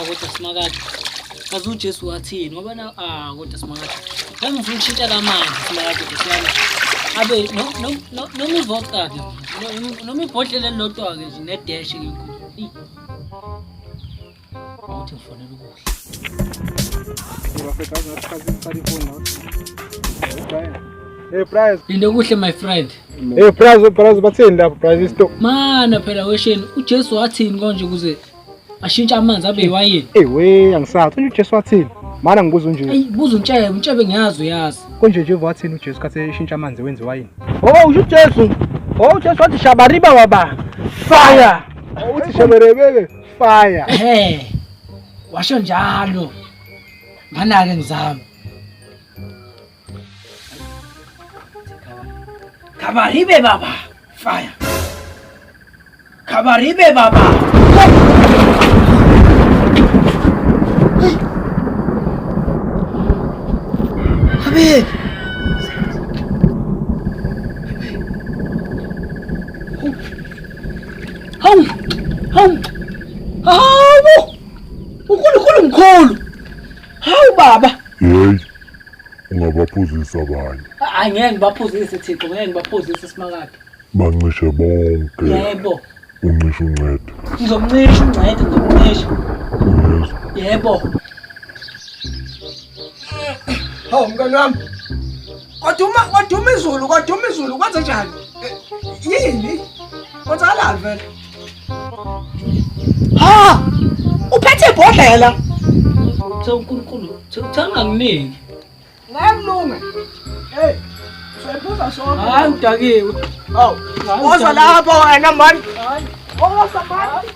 kodwa simakade. Kaze uJesu wathini ngoba na kodwa simakade. Nami ngifuna ukushintsha lamanje simakade kusiyana. Abe noma ivodka ke. Noma ibhodlela elilodwa ke nje nedash ke inkulu. Awuthi ngifonela ukudla. Ngiyafika ngasikhathi ngicela ifoni lapho. Hey prize. Linde kuhle my friend. Hey prize bathini lapho prize stop. Mana phela wesheni uJesu wathini konje ukuze ashintshe amanzi abe iwayini. We angisathi uJesu wathini? Mana ngibuza nje. Ey buza untshebe ngiyazi uyazi. Konje wathini uJesu kathi eshintsha amanzi wenza iwayini? Usho uJesu. Ujesu wathi shabariba baba. Fire. Uthi shabarebeke fire. Washo njalo. Mana ke ngizama. Kabaribe baba. Fire. Kabaribe baba. Abe. Hawu. Ukhulu mkhulu. Hawu baba. Hey. Ungabaphuzisa abanye. Angeke ngibaphuzise Thixo, ngeke ngibaphuzise simakade. Bancishe bonke. Yebo. Uncishe uncede. Ngizomncisha uncede ngizomncisha. Yebo. Hawu mngani wami. Koduma izulu kwenze njani? Yini? Kwenzakalani vele? Ha! Uphethe ibhodlela. uNkulunkulu nginiki. Ngiyalunga. Hey, uyaphuza sonke. Hayi udakiwe. Hawu, woza lapha wena manje. Woza manje.